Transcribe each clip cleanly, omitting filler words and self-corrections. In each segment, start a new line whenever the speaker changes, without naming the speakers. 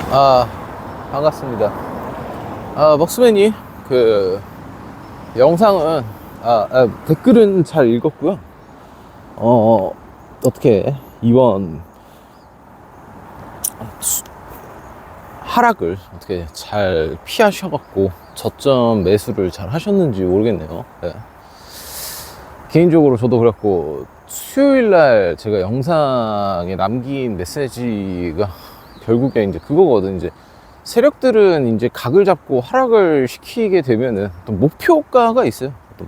아, 반갑습니다. 먹스맨이 영상은, 댓글은 잘 읽었고요. 어떻게 이번 하락을 어떻게 잘 피하셔갖고 저점 매수를 잘 하셨는지 모르겠네요. 네. 개인적으로 저도 그랬고, 수요일날 제가 영상에 남긴 메시지가 결국에 이제 그거거든. 이제 세력들은 이제 각을 잡고 하락을 시키게 되면은 또 목표가가 있어요. 또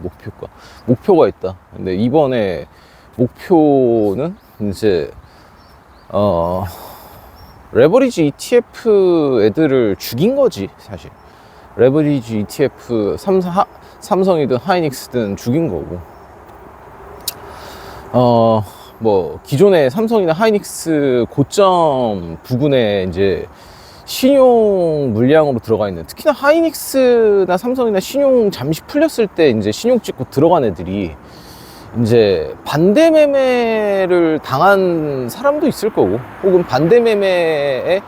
목표가 있다. 근데 이번에 목표는 이제 레버리지 ETF 애들을 죽인 거지, 사실. 레버리지 ETF 삼성이든 하이닉스든 죽인 거고, 뭐 기존의 삼성이나 하이닉스 고점 부근에 이제 신용 물량으로 들어가 있는, 특히나 하이닉스나 삼성이나 신용 잠시 풀렸을 때 이제 신용 찍고 들어간 애들이 이제 반대 매매를 당한 사람도 있을 거고, 혹은 반대 매매에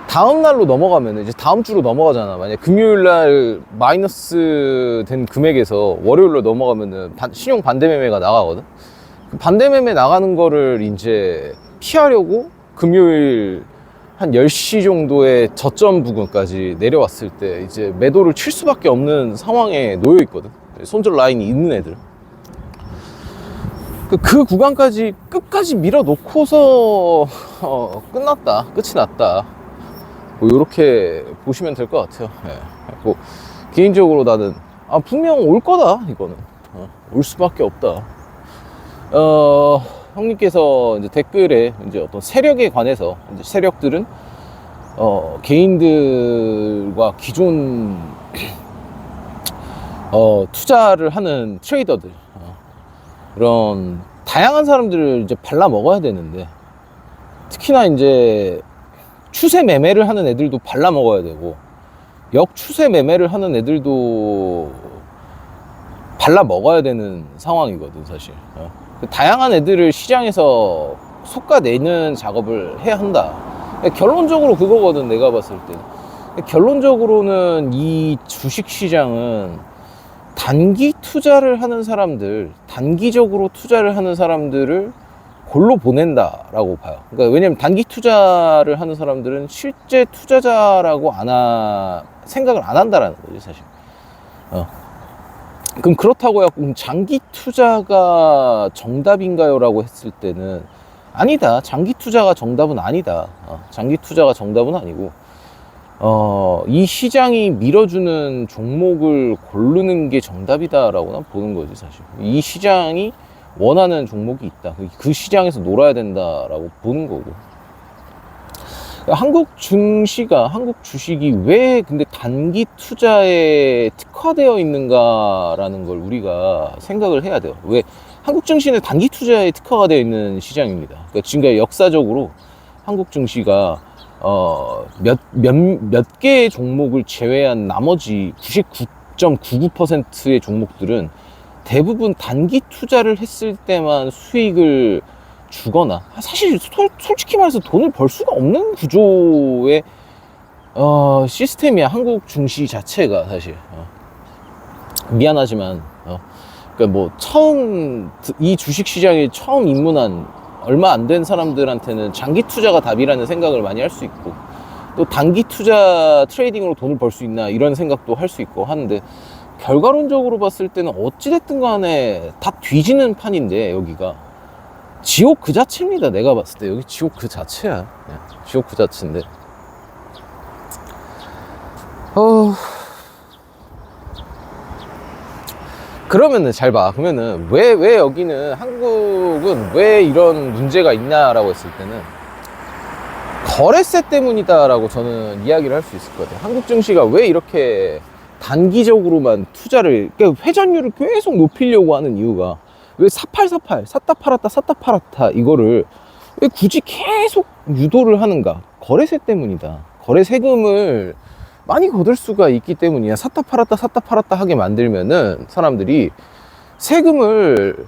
다음 날로 넘어가면 이제 다음 주로 넘어가잖아. 만약 금요일 날 마이너스 된 금액에서 월요일로 넘어가면은 신용 반대 매매가 나가거든. 반대 매매 나가는 거를 이제 피하려고 금요일 한 10시 정도의 저점 부근까지 내려왔을 때 이제 매도를 칠 수밖에 없는 상황에 놓여 있거든. 손절 라인이 있는 애들. 그 구간까지 끝까지 밀어놓고서 끝이 났다. 뭐 이렇게 보시면 될 것 같아요. 네. 뭐 개인적으로 나는 분명 올 거다. 이거는 올 수밖에 없다. 형님께서 이제 댓글에 이제 어떤 세력에 관해서, 이제 세력들은 개인들과 기존 투자를 하는 트레이더들, 그런 다양한 사람들을 이제 발라 먹어야 되는데, 특히나 이제 추세 매매를 하는 애들도 발라 먹어야 되고, 역추세 매매를 하는 애들도 발라 먹어야 되는 상황이거든, 사실. 다양한 애들을 시장에서 솎아내는 작업을 해야 한다. 결론적으로 그거거든, 내가 봤을 때. 결론적으로는 이 주식시장은 단기 투자를 하는 사람들, 단기적으로 투자를 하는 사람들을 골로 보낸다라고 봐요. 그러니까 왜냐면 단기 투자를 하는 사람들은 실제 투자자라고 생각을 안 한다라는 거지, 사실. 그럼 그렇다고 해서 장기 투자가 정답인가요? 라고 했을 때는 아니다. 장기 투자가 정답은 아니다. 장기 투자가 정답은 아니고, 이 시장이 밀어주는 종목을 고르는 게 정답이다라고 난 보는 거지, 사실. 이 시장이 원하는 종목이 있다. 그 시장에서 놀아야 된다라고 보는 거고. 한국 주식이 왜 근데 단기 투자에 특화되어 있는가라는 걸 우리가 생각을 해야 돼요. 왜 한국 증시는 단기 투자에 특화가 되어 있는 시장입니다. 그러니까 지금까지 역사적으로 한국 증시가 몇 개의 종목을 제외한 나머지 99.99%의 종목들은 대부분 단기 투자를 했을 때만 수익을 주거나, 사실 솔직히 말해서 돈을 벌 수가 없는 구조의 시스템이야, 한국 증시 자체가. 사실 미안하지만 그러니까 뭐 이 주식시장에 처음 입문한 얼마 안 된 사람들한테는 장기 투자가 답이라는 생각을 많이 할 수 있고, 또 단기 투자 트레이딩으로 돈을 벌 수 있나 이런 생각도 할 수 있고 하는데, 결과론적으로 봤을 때는 어찌됐든 간에 다 뒤지는 판인데, 여기가 지옥 그 자체입니다. 내가 봤을 때 여기 지옥 그 자체야. 지옥 그 자체인데, 그러면은 잘 봐. 그러면은 왜 여기는, 한국은 왜 이런 문제가 있냐라고 했을 때는 거래세 때문이다라고 저는 이야기를 할 수 있을 것 같아요. 한국 증시가 왜 이렇게 단기적으로만 투자를, 그러니까 회전율을 계속 높이려고 하는 이유가, 왜 샀다 팔았다 이거를 왜 굳이 계속 유도를 하는가? 거래세 때문이다. 거래 세금을 많이 거둘 수가 있기 때문이야. 샀다 팔았다 하게 만들면은 사람들이 세금을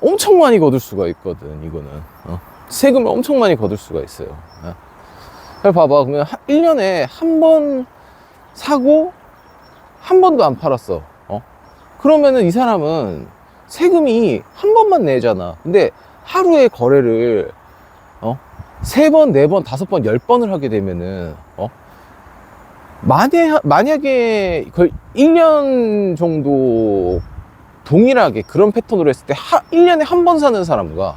엄청 많이 거둘 수가 있거든. 이거는 세금을 엄청 많이 거둘 수가 있어요. 그래 봐봐. 그러면 1년에 한 번 사고 한 번도 안 팔았어. 그러면은 이 사람은 세금이 한 번만 내잖아. 근데 하루에 거래를 3번, 4번, 5번, 10번을 하게 되면은 만약에 거의 1년 정도 동일하게 그런 패턴으로 했을 때 1년에 한 번 사는 사람과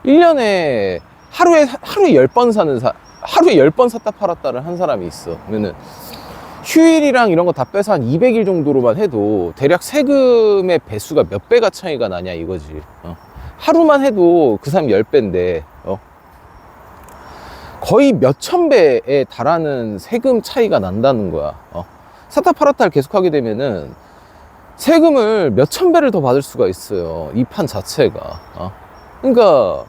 1년에 하루에 10번 하루에 10번 샀다 팔았다를 한 사람이 있어. 그러면은 휴일이랑 이런 거 다 빼서 한 200일 정도로만 해도 대략 세금의 배수가 몇 배가 차이가 나냐 이거지. 하루만 해도 그 사람 10배인데 거의 몇천 배에 달하는 세금 차이가 난다는 거야. 샀다 팔았다를 계속하게 되면은 세금을 몇천 배를 더 받을 수가 있어요, 이 판 자체가. 그러니까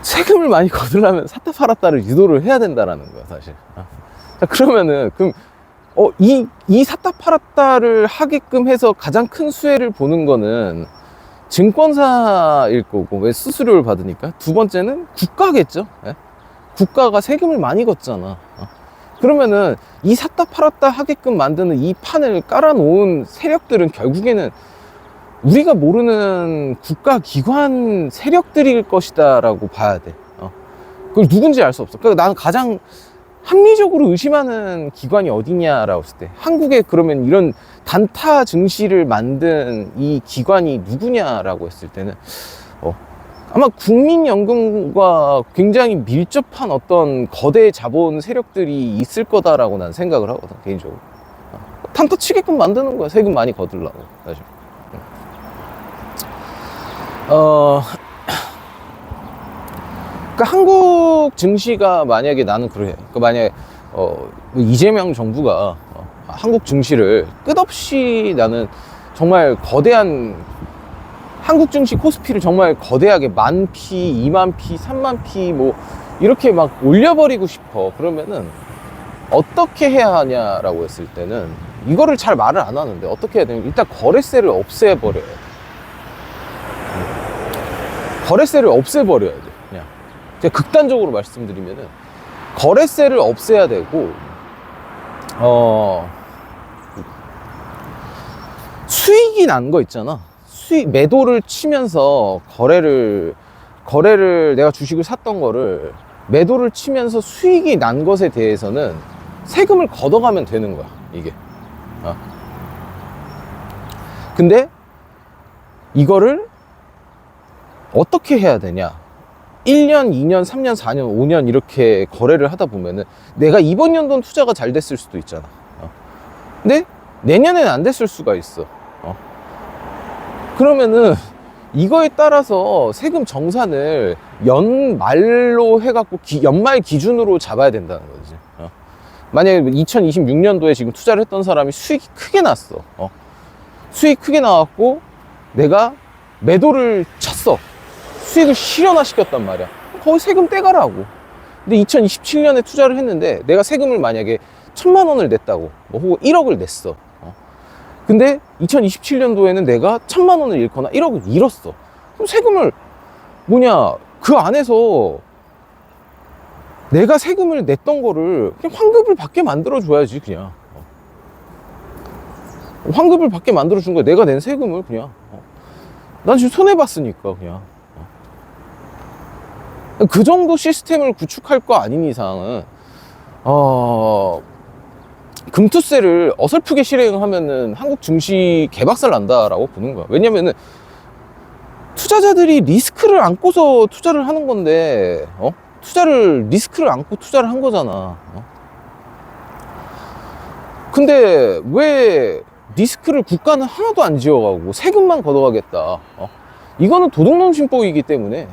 세금을 많이 거두려면 샀다 팔았다를 유도를 해야 된다라는 거야, 사실. 자, 그러면은 그럼 이 샀다 팔았다를 하게끔 해서 가장 큰 수혜를 보는 거는 증권사일 거고, 왜 수수료를 받으니까. 두 번째는 국가겠죠. 예? 국가가 세금을 많이 걷잖아. 그러면은 이 샀다 팔았다 하게끔 만드는 이 판을 깔아놓은 세력들은 결국에는 우리가 모르는 국가기관 세력들일 것이다 라고 봐야 돼. 그걸 누군지 알 수 없어. 그러니까 나는 가장 합리적으로 의심하는 기관이 어디냐라고 했을 때, 한국에 그러면 이런 단타 증시를 만든 이 기관이 누구냐라고 했을 때는 아마 국민연금과 굉장히 밀접한 어떤 거대 자본 세력들이 있을 거다라고 난 생각을 하거든, 개인적으로. 단타 치게끔 만드는 거야, 세금 많이 거두려고, 사실. 그러니까 한국 증시가 만약에, 나는 그래. 그러니까 만약에 이재명 정부가 한국 증시를 끝없이, 나는 정말 거대한 한국 증시 코스피를 정말 거대하게 10,000피, 20,000피, 30,000피 뭐 이렇게 막 올려버리고 싶어. 그러면은 어떻게 해야 하냐라고 했을 때는 이거를 잘 말을 안 하는데, 어떻게 해야 되냐면 일단 거래세를 없애버려야 돼. 거래세를 없애버려야 돼. 그냥 제가 극단적으로 말씀드리면은 거래세를 없애야 되고, 수익이 난 거 있잖아. 매도를 치면서 거래를 내가 주식을 샀던 거를 매도를 치면서 수익이 난 것에 대해서는 세금을 걷어가면 되는 거야, 이게. 근데 이거를 어떻게 해야 되냐? 1년, 2년, 3년, 4년, 5년 이렇게 거래를 하다 보면은 내가 이번 연도는 투자가 잘 됐을 수도 있잖아. 근데 내년에는 안 됐을 수가 있어. 그러면은 이거에 따라서 세금 정산을 연말로 해갖고 연말 기준으로 잡아야 된다는 거지. 만약에 2026년도에 지금 투자를 했던 사람이 수익이 크게 났어. 수익 크게 나왔고 내가 매도를 쳤어. 수익을 실현화시켰단 말이야. 거기 세금 떼가라고. 근데 2027년에 투자를 했는데 내가 세금을 만약에 1,000만 원을 냈다고, 뭐 혹은 1억을 냈어. 근데 2027년도에는 내가 1,000만 원을 잃거나 1억을 잃었어. 그럼 세금을 그 안에서 내가 세금을 냈던 거를 그냥 환급을 받게 만들어줘야지, 그냥. 환급을 받게 만들어준 거야. 내가 낸 세금을 그냥. 난 지금 손해봤으니까, 그냥. 그 정도 시스템을 구축할 거 아닌 이상은, 금투세를 어설프게 실행하면은 한국 증시 개박살 난다라고 보는 거야. 왜냐면은 투자자들이 리스크를 안고서 투자를 하는 건데, 리스크를 안고 투자를 한 거잖아. 근데 왜 리스크를 국가는 하나도 안 지어가고 세금만 걷어가겠다. 이거는 도둑놈심법이기 때문에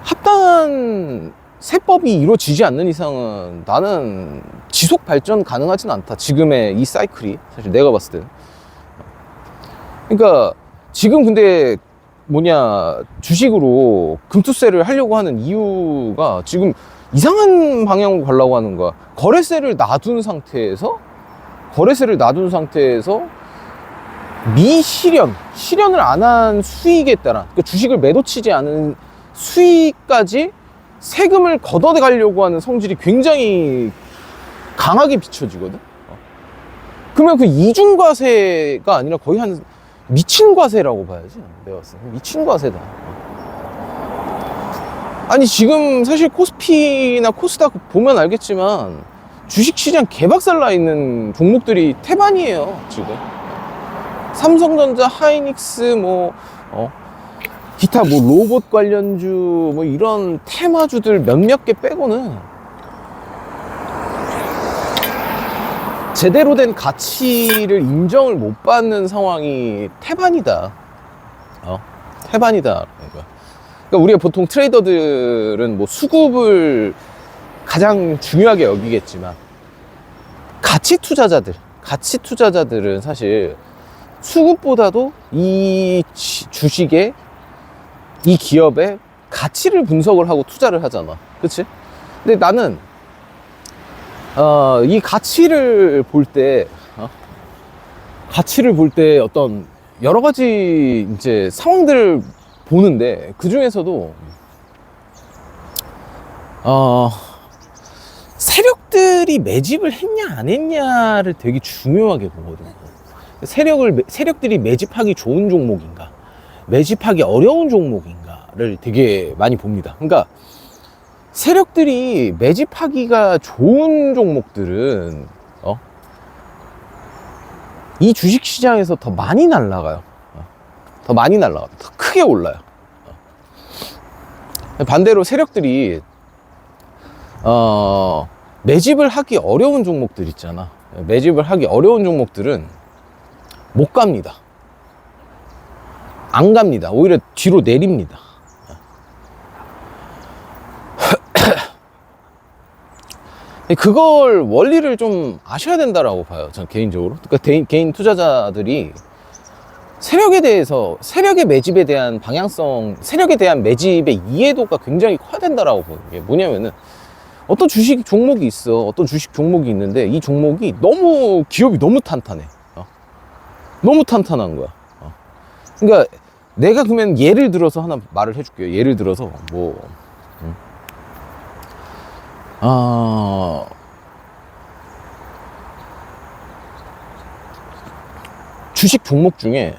합당한 세법이 이루어지지 않는 이상은 나는 지속 발전 가능하진 않다, 지금의 이 사이클이. 사실 내가 봤을 때는. 그러니까 지금 근데 주식으로 금투세를 하려고 하는 이유가 지금 이상한 방향으로 가려고 하는 거야. 거래세를 놔둔 상태에서 실현을 안 한 수익에 따라, 그러니까 주식을 매도 치지 않은 수익까지 세금을 걷어가려고 하는 성질이 굉장히 강하게 비춰지거든. 그러면 그 이중과세가 아니라 거의 한 미친 과세라고 봐야지. 내가 봤을 때 미친 과세다. 아니 지금 사실 코스피나 코스닥 보면 알겠지만 주식시장 개박살 나 있는 종목들이 태반이에요 지금. 삼성전자, 하이닉스, 기타 로봇 관련주 이런 테마주들 몇몇 개 빼고는 제대로 된 가치를 인정을 못 받는 상황이 태반이다. 태반이다. 그러니까 우리가 보통 트레이더들은 수급을 가장 중요하게 여기겠지만 가치 투자자들은 사실 수급보다도 이 주식의 이 기업의 가치를 분석을 하고 투자를 하잖아. 그치? 근데 나는 이 가치를 볼 때 어떤 여러 가지 이제 상황들을 보는데 그 중에서도 세력들이 매집을 했냐 안 했냐를 되게 중요하게 보거든요. 세력들이 매집하기 좋은 종목인가, 매집하기 어려운 종목인가를 되게 많이 봅니다. 그러니까 세력들이 매집하기가 좋은 종목들은 이 주식시장에서 더 많이 날아가요. 더 크게 올라요. 반대로 세력들이 매집을 하기 어려운 종목들 있잖아. 매집을 하기 어려운 종목들은 못 갑니다. 안 갑니다. 오히려 뒤로 내립니다. 그걸 원리를 좀 아셔야 된다라고 봐요. 저는 개인적으로. 그러니까 개인 투자자들이 세력의 매집에 대한 방향성, 세력에 대한 매집의 이해도가 굉장히 커야 된다라고 보는 게 뭐냐면은 어떤 주식 종목이 있어. 어떤 주식 종목이 있는데 이 종목이 기업이 너무 탄탄해. 너무 탄탄한 거야. 그러니까 내가 그러면 예를 들어서 하나 말을 해줄게요. 예를 들어서 주식 종목 중에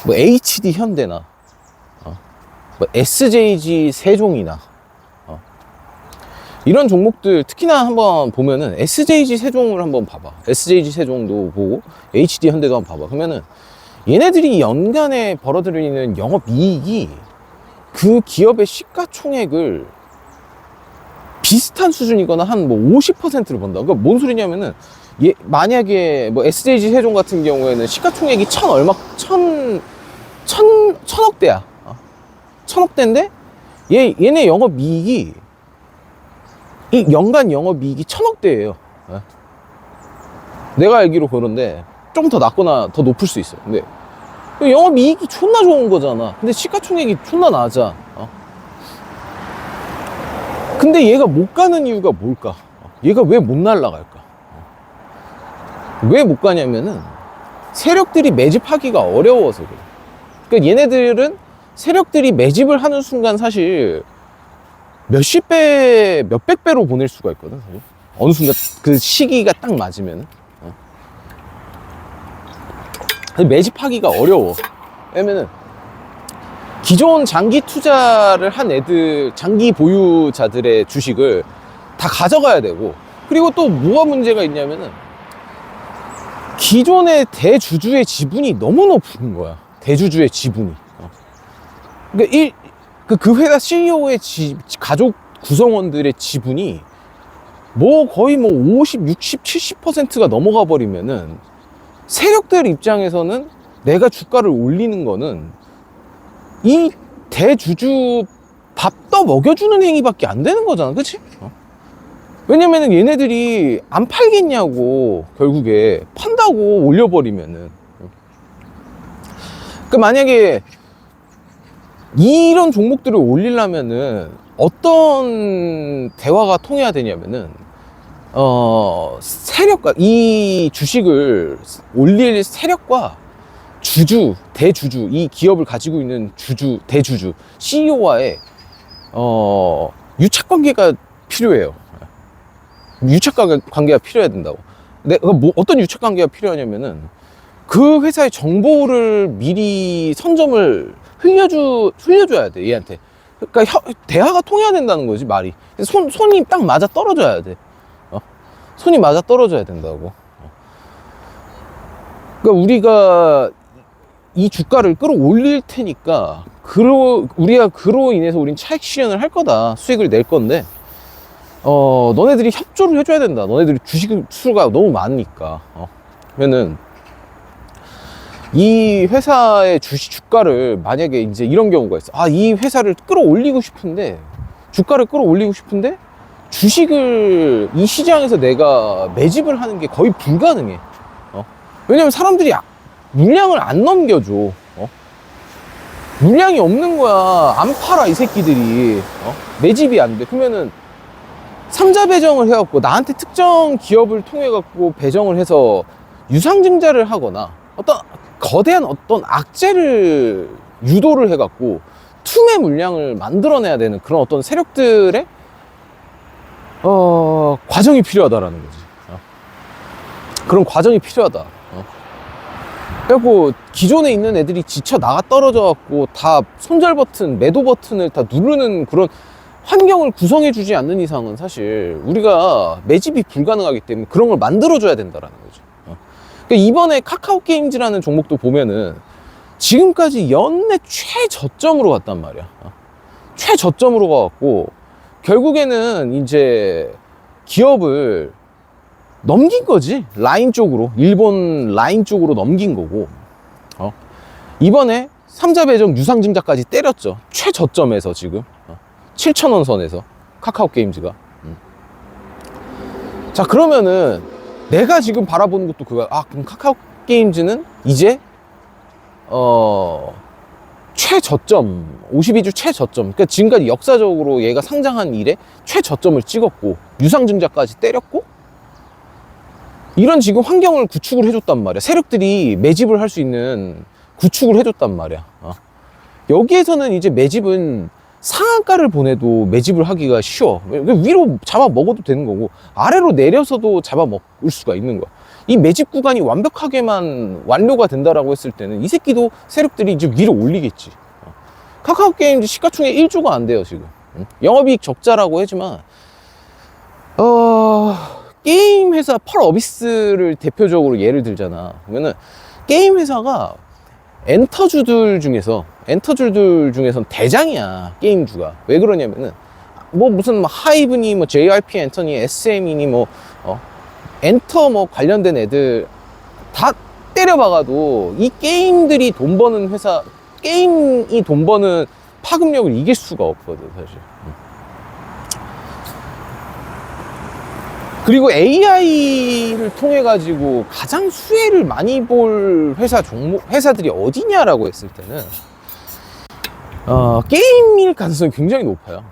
HD 현대나 SJG 세종이나 이런 종목들 특히나 한번 보면은 SJG 세종을 한번 봐봐. SJG 세종도 보고 HD 현대도 한번 봐봐. 그러면은 얘네들이 연간에 벌어들이는 영업이익이 그 기업의 시가총액을 비슷한 수준이거나 한 50%를 번다. 그러니까 뭔 소리냐면은 만약에 SJG 세종 같은 경우에는 시가총액이 천억대야. 천억대인데 얘네 영업이익이 연간 영업이익이 1000억대예요. 내가 알기로 그런데 좀 더 낮거나 더 높을 수 있어요. 근데 영업이익이 존나 좋은 거잖아. 근데 시가총액이 존나 낮아. 근데 얘가 못 가는 이유가 뭘까? 얘가 왜 못 날아갈까? 왜 못 가냐면은 세력들이 매집하기가 어려워서 그래. 그러니까 얘네들은 세력들이 매집을 하는 순간 사실 몇십 배, 몇백 배로 보낼 수가 있거든. 사실. 어느 순간 그 시기가 딱 맞으면은. 매집하기가 어려워. 왜냐면은 기존 장기 투자를 한 장기 보유자들의 주식을 다 가져가야 되고, 그리고 또 뭐가 문제가 있냐면은 기존의 대주주의 지분이 너무 높은 거야. 대주주의 지분이. 그러니까 그 회사 CEO의 가족 구성원들의 지분이 거의 50, 60, 70%가 넘어가 버리면은 세력들 입장에서는 내가 주가를 올리는 거는 이 대주주 밥 떠 먹여주는 행위밖에 안 되는 거잖아. 그치? 왜냐면은 얘네들이 안 팔겠냐고, 결국에 판다고 올려버리면은. 그러니까 만약에 이런 종목들을 올리려면은 어떤 대화가 통해야 되냐면은 세력과 이 주식을 올릴 세력과 대주주, 이 기업을 가지고 있는 대주주, CEO와의, 유착 관계가 필요해요. 유착 관계가 필요해야 된다고. 어떤 유착 관계가 필요하냐면은, 그 회사의 정보를 미리 선점을 흘려줘야 돼, 얘한테. 그러니까 대화가 통해야 된다는 거지, 말이. 손이 딱 맞아 떨어져야 돼. 손이 맞아 떨어져야 된다고. 그러니까 우리가 이 주가를 끌어올릴 테니까, 우리가 그로 인해서 우린 차익 실현을 할 거다. 수익을 낼 건데, 너네들이 협조를 해줘야 된다. 너네들이 주식 수가 너무 많으니까. 그러면은, 이 회사의 주가를 만약에 이제 이런 경우가 있어. 이 회사를 끌어올리고 싶은데, 주가를 끌어올리고 싶은데, 주식을 이 시장에서 내가 매집을 하는 게 거의 불가능해. 왜냐면 사람들이 물량을 안 넘겨줘. 물량이 없는 거야. 안 팔아, 이 새끼들이. 매집이 안 돼. 그러면은 삼자 배정을 해갖고 나한테 특정 기업을 통해 갖고 배정을 해서 유상증자를 하거나 거대한 악재를 유도를 해갖고 투매 물량을 만들어내야 되는 그런 어떤 세력들의 과정이 필요하다라는 거지. 그런 과정이 필요하다. 그래갖고 기존에 있는 애들이 지쳐 나가 떨어져갖고 다 손절 버튼, 매도 버튼을 다 누르는 그런 환경을 구성해주지 않는 이상은 사실 우리가 매집이 불가능하기 때문에 그런 걸 만들어줘야 된다라는 거죠. 그러니까 이번에 카카오게임즈라는 종목도 보면은 지금까지 연내 최저점으로 갔단 말이야. 최저점으로 가갖고 결국에는 이제 기업을 넘긴 거지. 라인 쪽으로, 일본 라인 쪽으로 넘긴 거고, 이번에 삼자 배정 유상증자까지 때렸죠. 최저점에서 지금 7,000원 선에서 카카오게임즈가. 자, 그러면은 내가 지금 바라보는 것도 그거야. 그럼 카카오게임즈는 이제 최저점, 52주 최저점, 그러니까 지금까지 역사적으로 얘가 상장한 이래 최저점을 찍었고 유상증자까지 때렸고, 이런 지금 환경을 구축을 해줬단 말이야. 세력들이 매집을 할 수 있는 구축을 해줬단 말이야. 여기에서는 이제 매집은 상한가를 보내도 매집을 하기가 쉬워. 위로 잡아 먹어도 되는 거고 아래로 내려서도 잡아 먹을 수가 있는 거야. 이 매집 구간이 완벽하게만 완료가 된다라고 했을 때는 이 새끼도 세력들이 이제 위로 올리겠지. 카카오게임즈 시가총액 1조가 안 돼요 지금. 영업이익 적자라고 하지만 게임 회사 펄어비스를 대표적으로 예를 들잖아. 그러면은 게임 회사가 엔터주들 중에선 대장이야. 게임주가. 왜 그러냐면은 무슨 하이브니 JRP 엔터니 SM이니 엔터 관련된 애들 다 때려박아도 이 게임들이 돈 버는 회사, 게임이 돈 버는 파급력을 이길 수가 없거든 사실. 그리고 AI를 통해 가지고 가장 수혜를 많이 볼 회사들이 어디냐라고 했을 때는 게임일 가능성이 굉장히 높아요.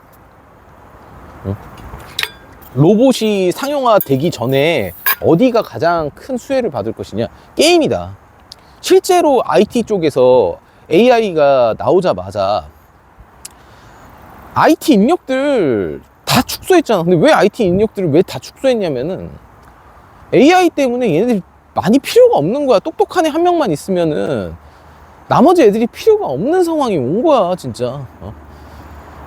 로봇이 상용화되기 전에 어디가 가장 큰 수혜를 받을 것이냐? 게임이다. 실제로 IT 쪽에서 AI가 나오자마자 IT 인력들 다 축소했잖아. 근데 왜 IT 인력들을 왜 다 축소했냐면은 AI 때문에 얘네들이 많이 필요가 없는 거야. 똑똑한 애 한 명만 있으면은 나머지 애들이 필요가 없는 상황이 온 거야 진짜.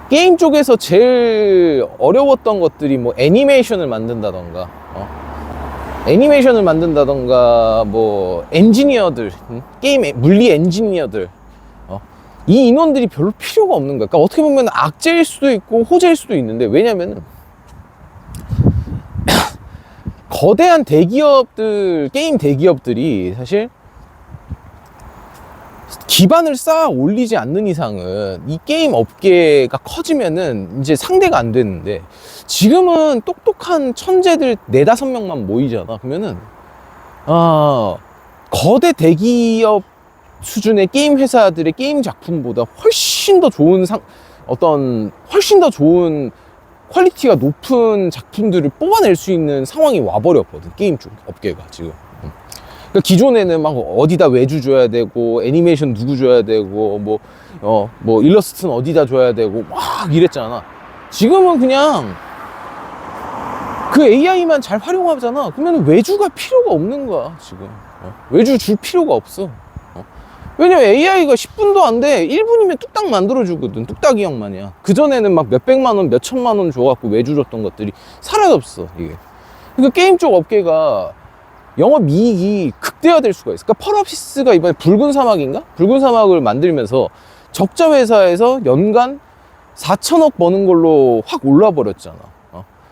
게임 쪽에서 제일 어려웠던 것들이 애니메이션을 만든다던가 엔지니어들, 게임 물리 엔지니어들, 이 인원들이 별로 필요가 없는 거야. 그러니까 어떻게 보면 악재일 수도 있고 호재일 수도 있는데, 왜냐면은 거대한 대기업들, 게임 대기업들이 사실 기반을 쌓아 올리지 않는 이상은 이 게임 업계가 커지면은 이제 상대가 안 되는데, 지금은 똑똑한 천재들 4-5명만 모이잖아. 그러면은 거대 대기업 수준의 게임 회사들의 게임 작품보다 훨씬 더 좋은 훨씬 더 좋은 퀄리티가 높은 작품들을 뽑아낼 수 있는 상황이 와버렸거든, 게임 쪽 업계가 지금. 그러니까 기존에는 막 어디다 외주 줘야 되고 애니메이션 누구 줘야 되고 뭐 일러스트는 어디다 줘야 되고 막 이랬잖아. 지금은 그냥 그 AI만 잘 활용하잖아. 그러면 외주가 필요가 없는 거야 지금. 외주 줄 필요가 없어. 왜냐면 AI가 10분도 안 돼. 1분이면 뚝딱 만들어주거든. 뚝딱이 형만이야. 그전에는 막 몇백만 원, 몇천만 원 줘갖고 외주 줬던 것들이 사라졌어, 이게. 그러니까 게임 쪽 업계가 영업이익이 극대화될 수가 있어. 그러니까 펄업시스가 이번에 붉은 사막인가? 붉은 사막을 만들면서 적자 회사에서 연간 4천억 버는 걸로 확 올라버렸잖아.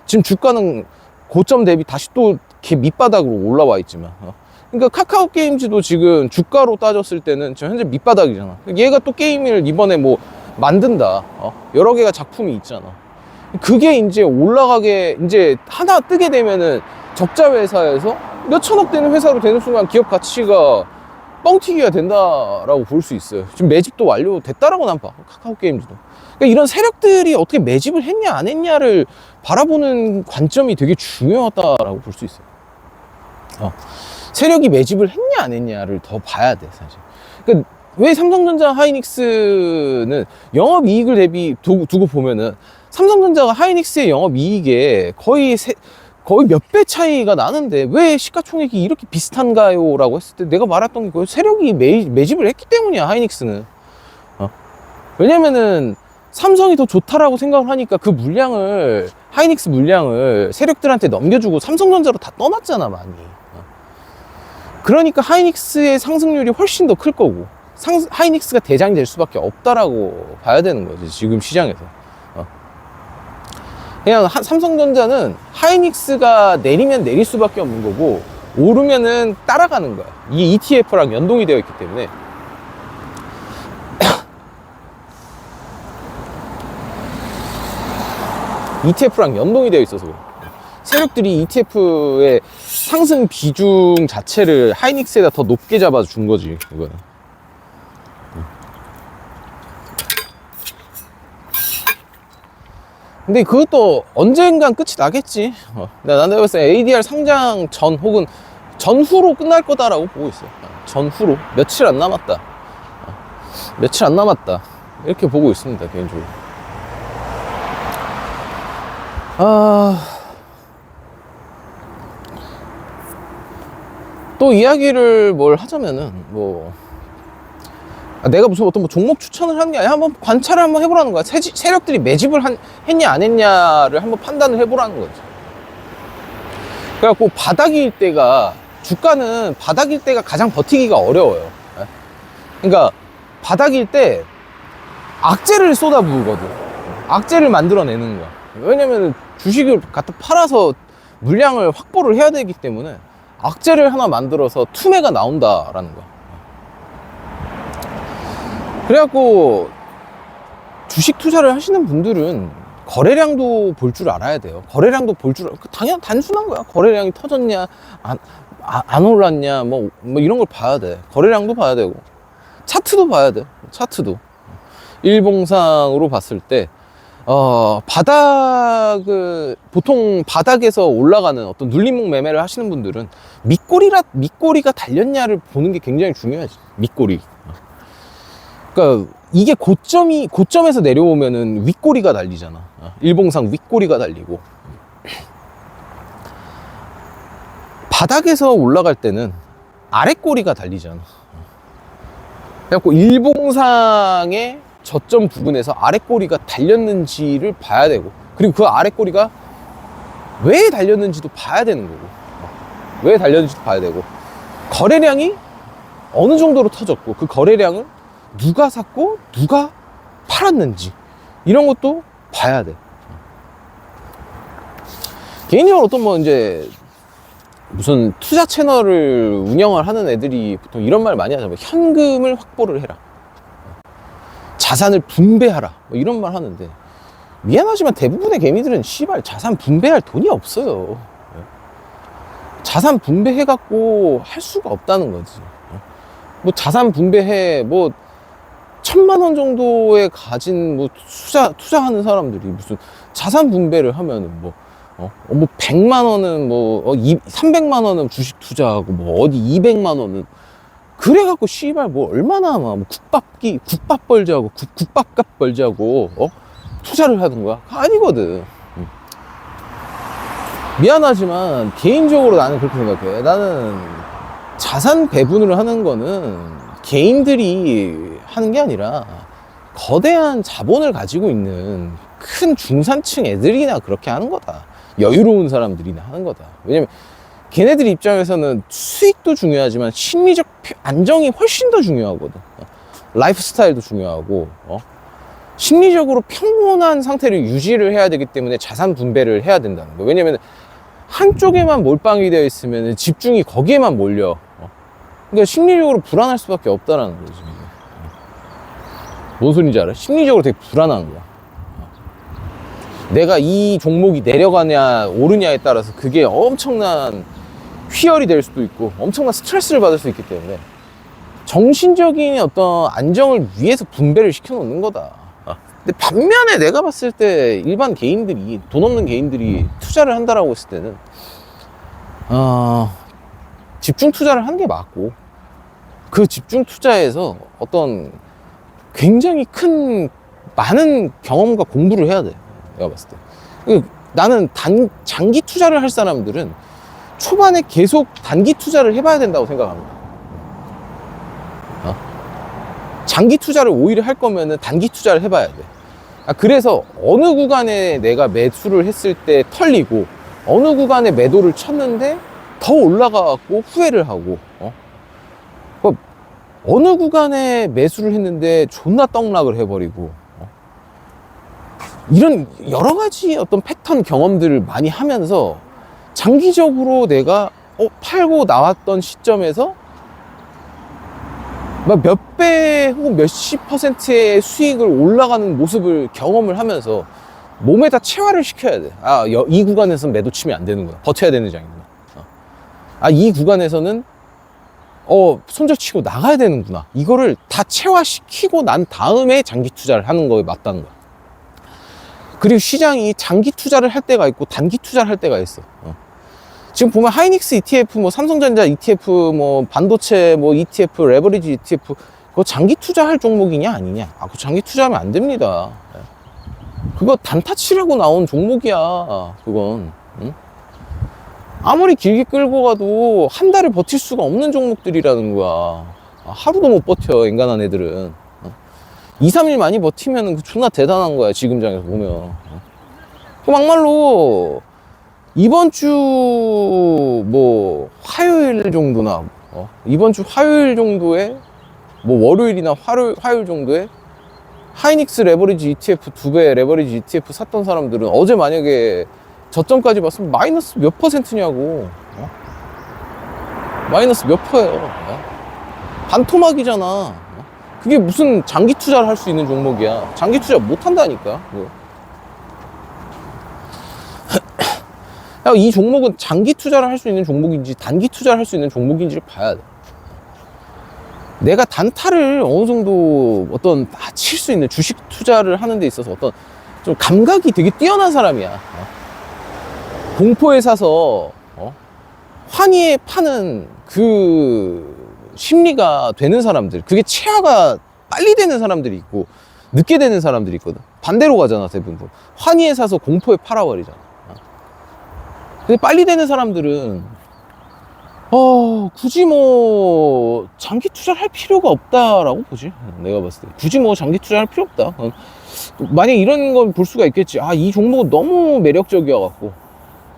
지금 주가는 고점 대비 다시 또 이렇게 밑바닥으로 올라와 있지만. 그러니까 카카오 게임즈도 지금 주가로 따졌을 때는 지금 현재 밑바닥이잖아. 얘가 또 게임을 이번에 뭐 만든다. 여러 개가 작품이 있잖아. 그게 이제 올라가게, 이제 하나 뜨게 되면은 적자 회사에서 몇 천억 되는 회사로 되는 순간 기업 가치가 뻥튀기가 된다라고 볼 수 있어요. 지금 매집도 완료됐다라고 난 봐. 카카오 게임즈도. 그러니까 이런 세력들이 어떻게 매집을 했냐 안 했냐를 바라보는 관점이 되게 중요하다라고 볼 수 있어요. 세력이 매집을 했냐 안 했냐를 더 봐야 돼 사실. 그러니까 왜 삼성전자 하이닉스는 영업이익을 두고 보면은 삼성전자가 하이닉스의 영업이익에 거의 몇 배 차이가 나는데 왜 시가총액이 이렇게 비슷한가요? 라고 했을 때 내가 말했던 게 세력이 매집을 했기 때문이야. 하이닉스는. 왜냐면은 삼성이 더 좋다라고 생각을 하니까 그 물량을, 하이닉스 물량을 세력들한테 넘겨주고 삼성전자로 다 떠났잖아 많이. 그러니까 하이닉스의 상승률이 훨씬 더 클 거고 하이닉스가 대장이 될 수밖에 없다라고 봐야 되는 거지 지금 시장에서. 그냥 삼성전자는 하이닉스가 내리면 내릴 수밖에 없는 거고 오르면은 따라가는 거야. 이게 ETF랑 연동이 되어 있기 때문에. ETF랑 연동이 되어 있어서 그래. 세력들이 ETF의 상승 비중 자체를 하이닉스에다 더 높게 잡아준 거지, 이거는. 근데 그것도 언젠간 끝이 나겠지. 나는 봤을 때 ADR 상장 전 혹은 전후로 끝날 거다라고 보고 있어요. 전후로. 며칠 안 남았다. 며칠 안 남았다. 이렇게 보고 있습니다, 개인적으로. 또 이야기를 뭘 하자면은 내가 무슨 어떤 종목 추천을 하는 게 아니라 한번 관찰을 한번 해보라는 거야. 세력들이 매집을 했냐 안 했냐를 한번 판단을 해보라는 거지. 그래갖고 주가는 바닥일 때가 가장 버티기가 어려워요. 그러니까 바닥일 때 악재를 쏟아부으거든. 악재를 만들어내는 거야. 왜냐면 주식을 갖다 팔아서 물량을 확보를 해야 되기 때문에 악재를 하나 만들어서 투매가 나온다라는 거야. 그래갖고 주식 투자를 하시는 분들은 거래량도 볼 줄 알아야 돼요. 거래량도 단순한 거야. 거래량이 터졌냐 안 올랐냐 뭐 이런 걸 봐야 돼. 거래량도 봐야 되고 차트도 봐야 돼. 차트도 일봉상으로 봤을 때 보통 바닥에서 올라가는 어떤 눌림목 매매를 하시는 분들은 밑꼬리가 달렸냐를 보는 게 굉장히 중요하지. 밑꼬리. 그러니까 이게 고점에서 내려오면은 윗꼬리가 달리잖아. 일봉상 윗꼬리가 달리고 바닥에서 올라갈 때는 아랫꼬리가 달리잖아. 그래갖고 일봉상의 저점 부근에서 아랫꼬리가 달렸는지를 봐야 되고, 그리고 그 아랫꼬리가 왜 달렸는지도 봐야 되는 거고, 왜 달렸는지도 봐야 되고, 거래량이 어느 정도로 터졌고 그 거래량을 누가 샀고 누가 팔았는지 이런 것도 봐야 돼. 개인적으로 어떤 이제 무슨 투자 채널을 운영을 하는 애들이 보통 이런 말 많이 하잖아. 현금을 확보를 해라, 자산을 분배하라, 이런 말 하는데, 미안하지만 대부분의 개미들은 자산 분배할 돈이 없어요. 자산 분배해갖고 할 수가 없다는 거지. 자산 분배해 1,000만 원 정도에 가진 투자하는 사람들이 무슨 자산 분배를 하면은 뭐 100만 원은 뭐 300만 원은 주식 투자하고 뭐 어디 200만 원은 그래갖고 씨발 뭐 얼마나 뭐 국밥 벌자고 국밥값 벌자고 투자를 하는 거야? 아니거든. 미안하지만 개인적으로 나는 그렇게 생각해. 나는 자산 배분을 하는 거는 개인들이 하는 게 아니라 거대한 자본을 가지고 있는 큰 중산층 애들이나 그렇게 하는 거다. 여유로운 사람들이나 하는 거다. 왜냐면 걔네들 입장에서는 수익도 중요하지만 심리적 안정이 훨씬 더 중요하거든. 라이프 스타일도 중요하고 심리적으로 평온한 상태를 유지를 해야 되기 때문에 자산 분배를 해야 된다는 거. 왜냐면 한쪽에만 몰빵이 되어 있으면 집중이 거기에만 몰려. 그러니까 심리적으로 불안할 수밖에 없다라는 거지. 뭔 소리인지 알아? 심리적으로 되게 불안한 거야. 내가 이 종목이 내려가냐 오르냐에 따라서 그게 엄청난 휘열이 될 수도 있고 엄청난 스트레스를 받을 수 있기 때문에 정신적인 어떤 안정을 위해서 분배를 시켜 놓는 거다. 근데 반면에 내가 봤을 때 일반 개인들이, 돈 없는 개인들이 투자를 한다라고 했을 때는 집중 투자를 하는 게 맞고, 그 집중 투자에서 어떤 굉장히 많은 경험과 공부를 해야 돼. 내가 봤을 때. 나는 장기 투자를 할 사람들은 초반에 계속 단기 투자를 해봐야 된다고 생각합니다. 장기 투자를 오히려 할 거면은 단기 투자를 해봐야 돼. 그래서 어느 구간에 내가 매수를 했을 때 털리고 어느 구간에 매도를 쳤는데 더 올라가고 후회를 하고 어느 구간에 매수를 했는데 존나 떡락을 해버리고 이런 여러 가지 어떤 패턴 경험들을 많이 하면서 장기적으로 내가 팔고 나왔던 시점에서 몇 배 혹은 몇십 퍼센트의 수익을 올라가는 모습을 경험을 하면서 몸에다 체화를 시켜야 돼. 이 구간에서는 매도 치면 안 되는구나. 버텨야 되는 장이구나. 이 구간에서는 손절치고 나가야 되는구나. 이거를 다 체화시키고 난 다음에 장기 투자를 하는 거에 맞다는 거야. 그리고 시장이 장기 투자를 할 때가 있고 단기 투자를 할 때가 있어. 지금 보면 하이닉스 ETF, 뭐 삼성전자 ETF, 뭐 반도체 뭐 ETF, 레버리지 ETF, 그거 장기 투자할 종목이냐 아니냐? 그거 장기 투자하면 안 됩니다. 그거 단타 치려고 나온 종목이야. 그건. 응? 아무리 길게 끌고 가도 한 달을 버틸 수가 없는 종목들이라는 거야. 하루도 못 버텨, 인간한 애들은. 2, 3일 많이 버티면 존나 대단한 거야, 지금장에서 보면. 그 막말로 이번 주 뭐 화요일 정도나 이번 주 화요일 정도에 뭐 월요일이나 화요일 정도에 하이닉스 레버리지 ETF 2배 레버리지 ETF 샀던 사람들은 어제 만약에 저점까지 봤으면 마이너스 몇 퍼센트냐고. 마이너스 몇 퍼예요. 반토막이잖아. 그게 무슨 장기 투자를 할 수 있는 종목이야. 장기 투자 못 한다니까. 이 종목은 장기 투자를 할 수 있는 종목인지 단기 투자를 할 수 있는 종목인지를 봐야 돼. 내가 단타를 어느 정도 칠 수 있는 주식 투자를 하는 데 있어서 어떤 좀 감각이 되게 뛰어난 사람이야. 공포에 사서 환희에 파는 그 심리가 되는 사람들, 그게 체화가 빨리 되는 사람들이 있고 늦게 되는 사람들이 있거든. 반대로 가잖아, 대부분. 환희에 사서 공포에 팔아버리잖아. 근데 빨리 되는 사람들은 굳이 뭐 장기 투자를 할 필요가 없다라고 보지. 내가 봤을 때 굳이 뭐 장기 투자를 할 필요 없다. 만약 이런 건 볼 수가 있겠지. 이 종목은 너무 매력적이어 갖고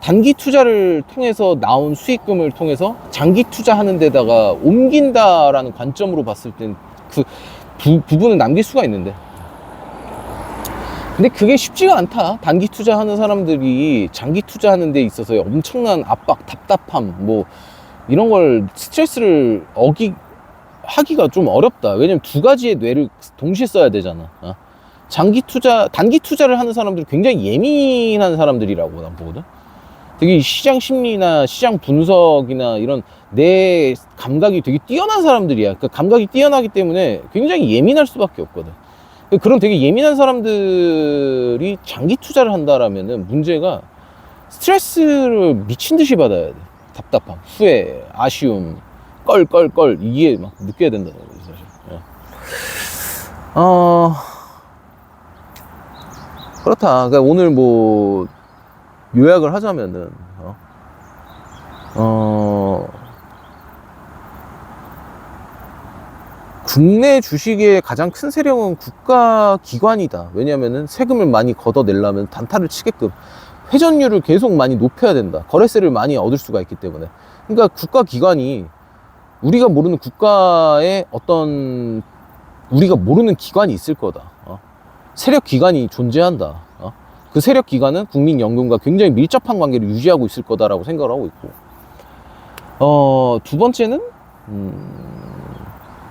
단기 투자를 통해서 나온 수익금을 통해서 장기 투자하는 데다가 옮긴다라는 관점으로 봤을 땐 그 부분은 남길 수가 있는데, 근데 그게 쉽지가 않다. 단기 투자하는 사람들이 장기 투자하는 데 있어서 엄청난 압박, 답답함, 뭐 이런 걸 스트레스를 하기가 좀 어렵다. 왜냐면 두 가지의 뇌를 동시에 써야 되잖아. 단기 투자를 하는 사람들이 굉장히 예민한 사람들이라고 난 보거든. 되게 시장 심리나 시장 분석이나 이런 내 감각이 되게 뛰어난 사람들이야. 그 감각이 뛰어나기 때문에 굉장히 예민할 수밖에 없거든. 그런 되게 예민한 사람들이 장기 투자를 한다라면은 문제가 스트레스를 미친 듯이 받아야 돼. 답답함, 후회, 아쉬움, 껄껄껄 이게 막 느껴야 된다는 거지 사실. 그렇다. 그러니까 오늘 뭐 요약을 하자면은 국내 주식의 가장 큰 세력은 국가기관이다. 왜냐면은 세금을 많이 걷어내려면 단타를 치게끔 회전율을 계속 많이 높여야 된다. 거래세를 많이 얻을 수가 있기 때문에. 그러니까 국가기관이 우리가 모르는 국가의 어떤 우리가 모르는 기관이 있을 거다. 세력 기관이 존재한다. 그 세력 기관은 국민연금과 굉장히 밀접한 관계를 유지하고 있을 거다라고 생각을 하고 있고, 두 번째는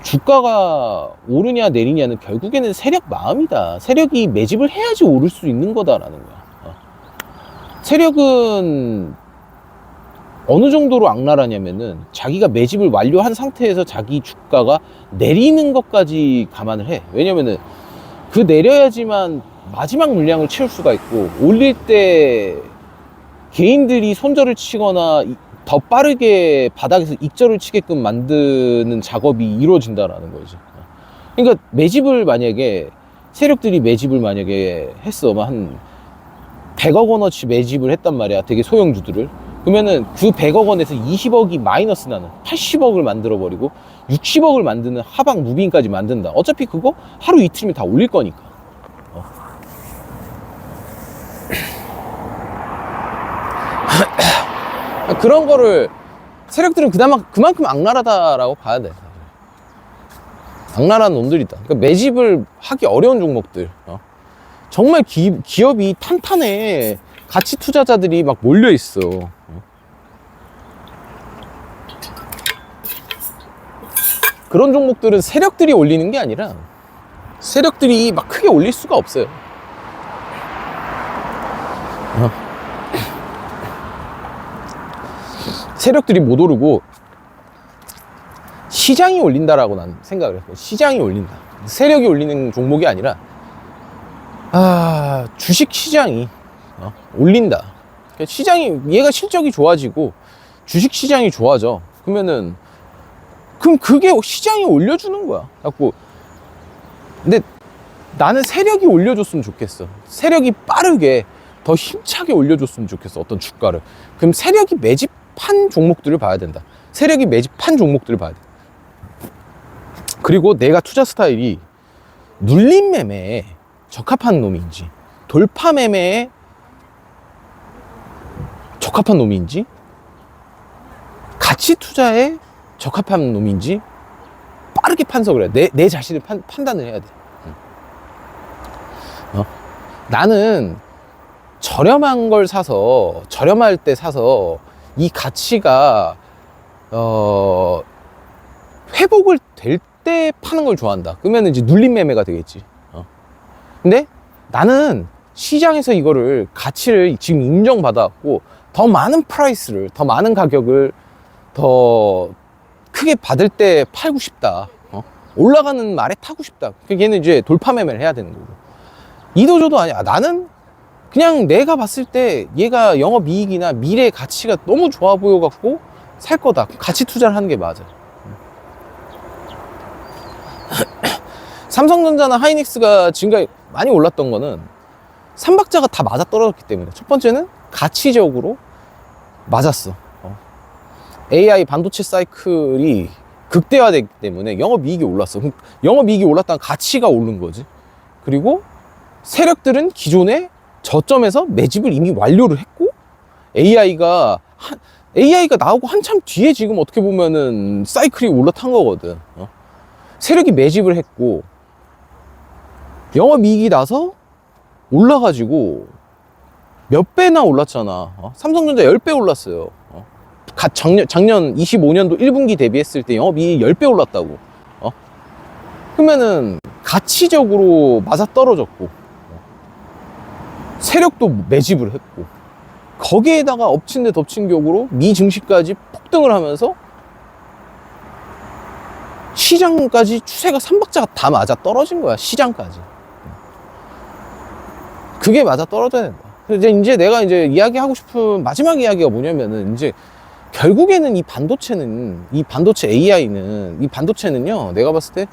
주가가 오르냐 내리냐는 결국에는 세력 마음이다. 세력이 매집을 해야지 오를 수 있는 거다라는 거야. 세력은 어느 정도로 악랄하냐면은 자기가 매집을 완료한 상태에서 자기 주가가 내리는 것까지 감안을 해. 왜냐면은 그 내려야지만 마지막 물량을 채울 수가 있고, 올릴 때 개인들이 손절을 치거나 더 빠르게 바닥에서 익절을 치게끔 만드는 작업이 이루어진다라는 거지. 그러니까 매집을 만약에 세력들이 매집을 만약에 했어, 한 100억 원어치 매집을 했단 말이야, 되게 소형주들을. 그러면은 그 100억 원에서 20억이 마이너스 나는 80억을 만들어 버리고 60억을 만드는 하방 무빙까지 만든다. 어차피 그거 하루 이틀이면 다 올릴 거니까. 그런 거를 세력들은 그만큼 악랄하다라고 봐야 돼. 악랄한 놈들이다. 그러니까 매집을 하기 어려운 종목들. 정말 기업이 탄탄해. 가치 투자자들이 막 몰려 있어. 그런 종목들은 세력들이 올리는 게 아니라 세력들이 막 크게 올릴 수가 없어요. 세력들이 못 오르고 시장이 올린다라고 난 생각을 했어요. 시장이 올린다. 세력이 올리는 종목이 아니라 주식 시장이 올린다. 그러니까 시장이, 얘가 실적이 좋아지고 주식 시장이 좋아져. 그럼 그게 시장이 올려주는 거야. 갖고 근데 나는 세력이 올려줬으면 좋겠어. 세력이 빠르게 더 힘차게 올려줬으면 좋겠어, 어떤 주가를. 그럼 세력이 매집한 종목들을 봐야 된다. 세력이 매집한 종목들을 봐야 돼. 그리고 내가 투자 스타일이 눌림 매매에 적합한 놈인지, 돌파 매매에 적합한 놈인지, 가치 투자에 적합한 놈인지 빠르게 판석을 해. 내 자신을 판단을 해야 돼. 나는 저렴한 걸 사서, 저렴할 때 사서 이 가치가 회복을 될 때 파는 걸 좋아한다. 그러면 이제 눌림 매매가 되겠지. 근데 나는 시장에서 이거를 가치를 지금 인정받아갖고 더 많은 프라이스를, 더 많은 가격을 더 크게 받을 때 팔고 싶다. 올라가는 말에 타고 싶다. 걔는 이제 돌파 매매를 해야 되는 거고. 이도저도 아니야. 나는 그냥 내가 봤을 때 얘가 영업이익이나 미래 가치가 너무 좋아 보여갖고 살 거다. 가치 투자를 하는 게 맞아. 삼성전자나 하이닉스가 지금까지 많이 올랐던 거는 삼박자가 다 맞아 떨어졌기 때문에. 첫 번째는 가치적으로 맞았어. AI 반도체 사이클이 극대화되기 때문에 영업이익이 올랐어. 영업이익이 올랐다는 가치가 오른 거지. 그리고 세력들은 기존에 저점에서 매집을 이미 완료를 했고, AI가 나오고 한참 뒤에 지금 어떻게 보면은 사이클이 올라탄 거거든. 세력이 매집을 했고 영업이익이 나서 올라가지고 몇 배나 올랐잖아. 삼성전자 10배 올랐어요. 작년 25년도 1분기 대비했을 때 영업이익이 10배 올랐다고. 그러면은 가치적으로 맞아떨어졌고 세력도 매집을 했고 거기에다가 엎친 데 덮친 격으로 미 증시까지 폭등을 하면서 시장까지 추세가 삼박자가 다 맞아 떨어진 거야. 시장까지. 그게 맞아 떨어져야 된다. 이제 내가 이제 이야기하고 싶은 마지막 이야기가 뭐냐면은, 이제 결국에는 이 반도체 AI는, 이 반도체는요, 내가 봤을 때